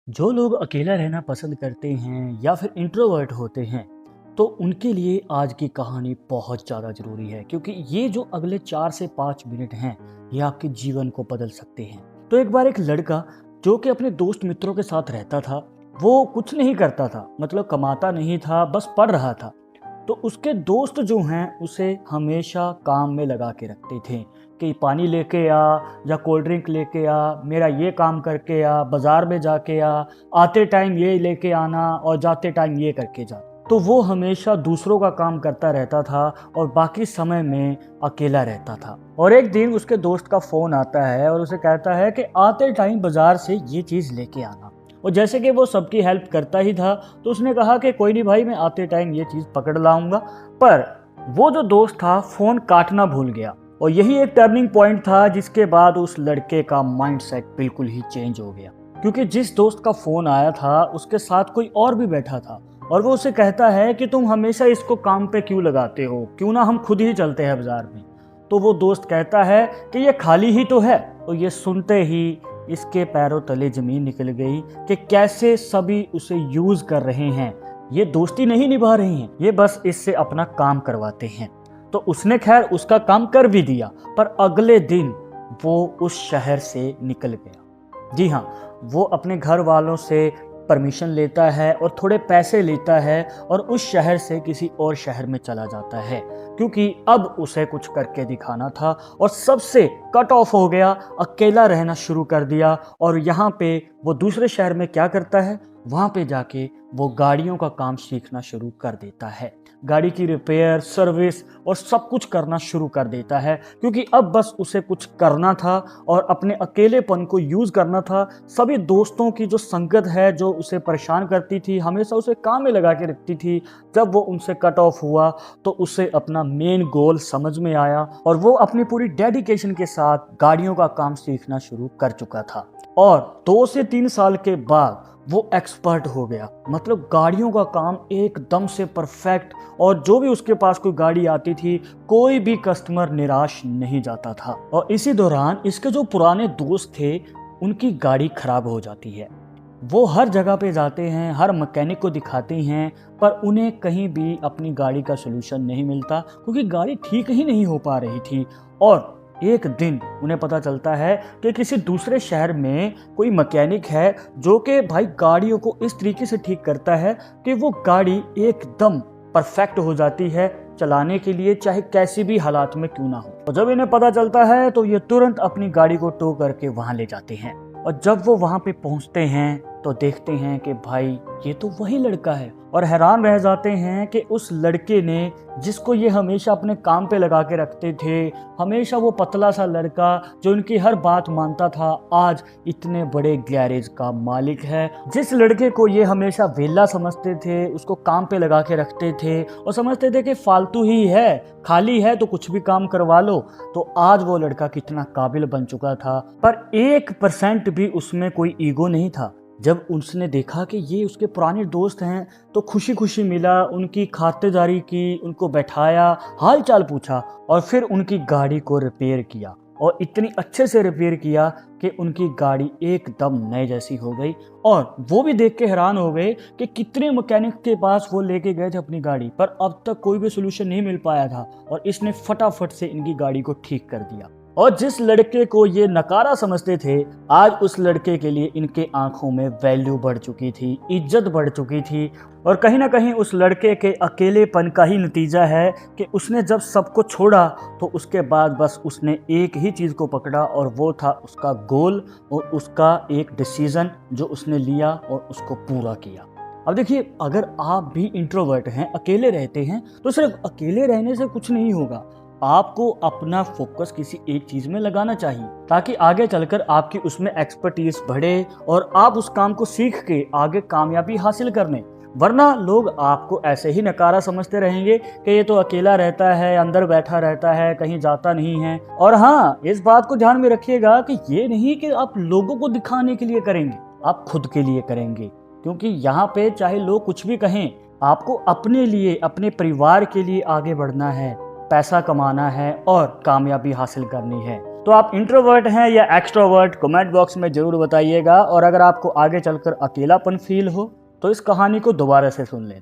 जो लोग अकेला रहना पसंद करते हैं या फिर इंट्रोवर्ट होते हैं तो उनके लिए आज की कहानी बहुत ज़्यादा ज़रूरी है क्योंकि ये जो अगले 4 से 5 मिनट हैं ये आपके जीवन को बदल सकते हैं। तो एक बार एक लड़का जो कि अपने दोस्त मित्रों के साथ रहता था, वो कुछ नहीं करता था, मतलब कमाता नहीं था, बस पढ़ रहा था। तो उसके दोस्त जो हैं उसे हमेशा काम में लगा के रखते थे कि पानी लेके आ या कोल्ड ड्रिंक लेके आ, मेरा ये काम करके आ, बाज़ार में जाके आ, आते टाइम ये लेके आना और जाते टाइम ये करके जा। तो वो हमेशा दूसरों का काम करता रहता था और बाकी समय में अकेला रहता था। और एक दिन उसके दोस्त का फ़ोन आता है और उसे कहता है कि आते टाइम बाज़ार से ये चीज़ लेके आना। और जैसे कि वो सबकी हेल्प करता ही था तो उसने कहा कि कोई नहीं भाई, मैं आते टाइम ये चीज़ पकड़ लाऊंगा। पर वो जो दोस्त था फ़ोन काटना भूल गया और यही एक टर्निंग पॉइंट था जिसके बाद उस लड़के का माइंडसेट बिल्कुल ही चेंज हो गया। क्योंकि जिस दोस्त का फ़ोन आया था उसके साथ कोई और भी बैठा था और वो उसे कहता है कि तुम हमेशा इसको काम पे क्यों लगाते हो, क्यों ना हम खुद ही चलते हैं बाज़ार में। तो वो दोस्त कहता है कि ये खाली ही तो है। और ये सुनते ही इसके पैरों तले ज़मीन निकल गई कि कैसे सभी उसे यूज़ कर रहे हैं, ये दोस्ती नहीं निभा रहे हैं, ये बस इससे अपना काम करवाते हैं। तो उसने खैर उसका काम कर भी दिया, पर अगले दिन वो उस शहर से निकल गया। जी हाँ, वो अपने घर वालों से परमिशन लेता है और थोड़े पैसे लेता है और उस शहर से किसी और शहर में चला जाता है, क्योंकि अब उसे कुछ करके दिखाना था और सबसे कट ऑफ हो गया, अकेला रहना शुरू कर दिया। और यहाँ पे वो दूसरे शहर में क्या करता है, वहाँ पे जाके वो गाड़ियों का काम सीखना शुरू कर देता है। गाड़ी की रिपेयर, सर्विस और सब कुछ करना शुरू कर देता है, क्योंकि अब बस उसे कुछ करना था और अपने अकेलेपन को यूज़ करना था। सभी दोस्तों की जो संगत है जो उसे परेशान करती थी, हमेशा उसे काम में लगा के रखती थी, जब वो उनसे कट ऑफ हुआ तो उसे अपना मेन गोल समझ में आया और वो अपनी पूरी डेडिकेशन के साथ गाड़ियों का काम सीखना शुरू कर चुका था। और 2 से 3 साल के बाद वो एक्सपर्ट हो गया, मतलब गाड़ियों का काम एकदम से परफेक्ट। और जो भी उसके पास कोई गाड़ी आती थी, कोई भी कस्टमर निराश नहीं जाता था। और इसी दौरान इसके जो पुराने दोस्त थे उनकी गाड़ी खराब हो जाती है। वो हर जगह पे जाते हैं, हर मैकेनिक को दिखाते हैं, पर उन्हें कहीं भी अपनी गाड़ी का सलूशन नहीं मिलता, क्योंकि गाड़ी ठीक ही नहीं हो पा रही थी। और एक दिन उन्हें पता चलता है कि किसी दूसरे शहर में कोई मैकेनिक है जो कि भाई गाड़ियों को इस तरीके से ठीक करता है कि वो गाड़ी एकदम परफेक्ट हो जाती है चलाने के लिए, चाहे कैसी भी हालात में क्यों ना हो। और जब इन्हें पता चलता है तो ये तुरंत अपनी गाड़ी को टो करके वहां ले जाते हैं। और जब वो वहां पे पहुंचते हैं तो देखते हैं कि भाई ये तो वही लड़का है, और हैरान रह जाते हैं कि उस लड़के ने, जिसको ये हमेशा अपने काम पे लगा के रखते थे, हमेशा वो पतला सा लड़का जो उनकी हर बात मानता था, आज इतने बड़े गैरेज का मालिक है। जिस लड़के को ये हमेशा वेला समझते थे, उसको काम पे लगा के रखते थे और समझते थे कि फालतू ही है, खाली है तो कुछ भी काम करवा लो, तो आज वो लड़का कितना काबिल बन चुका था। पर 1% भी उसमें कोई ईगो नहीं था। जब उसने देखा कि ये उसके पुराने दोस्त हैं तो खुशी खुशी मिला, उनकी खातिरदारी की, उनको बैठाया, हाल चाल पूछा और फिर उनकी गाड़ी को रिपेयर किया। और इतनी अच्छे से रिपेयर किया कि उनकी गाड़ी एकदम नए जैसी हो गई। और वो भी देख के हैरान हो गए कि कितने मैकेनिक के पास वो लेके गए थे अपनी गाड़ी, पर अब तक कोई भी सोल्यूशन नहीं मिल पाया था, और इसने फटाफट से इनकी गाड़ी को ठीक कर दिया। और जिस लड़के को ये नकारा समझते थे, आज उस लड़के के लिए इनके आंखों में वैल्यू बढ़ चुकी थी, इज्जत बढ़ चुकी थी। और कहीं ना कहीं उस लड़के के अकेलेपन का ही नतीजा है कि उसने जब सबको छोड़ा तो उसके बाद बस उसने एक ही चीज़ को पकड़ा, और वो था उसका गोल और उसका एक डिसीज़न जो उसने लिया और उसको पूरा किया। अब देखिए, अगर आप भी इंट्रोवर्ट हैं, अकेले रहते हैं, तो सिर्फ अकेले रहने से कुछ नहीं होगा। आपको अपना फोकस किसी एक चीज़ में लगाना चाहिए, ताकि आगे चलकर आपकी उसमें एक्सपर्टीज बढ़े और आप उस काम को सीख के आगे कामयाबी हासिल कर लें। वरना लोग आपको ऐसे ही नकारा समझते रहेंगे कि ये तो अकेला रहता है, अंदर बैठा रहता है, कहीं जाता नहीं है। और हाँ, इस बात को ध्यान में रखिएगा कि ये नहीं कि आप लोगों को दिखाने के लिए करेंगे, आप खुद के लिए करेंगे। क्योंकि यहाँ पे चाहे लोग कुछ भी कहें, आपको अपने लिए, अपने परिवार के लिए आगे बढ़ना है, पैसा कमाना है और कामयाबी हासिल करनी है। तो आप इंट्रोवर्ट हैं या एक्सट्रोवर्ट, कमेंट बॉक्स में ज़रूर बताइएगा। और अगर आपको आगे चलकर अकेलापन फील हो तो इस कहानी को दोबारा से सुन लें।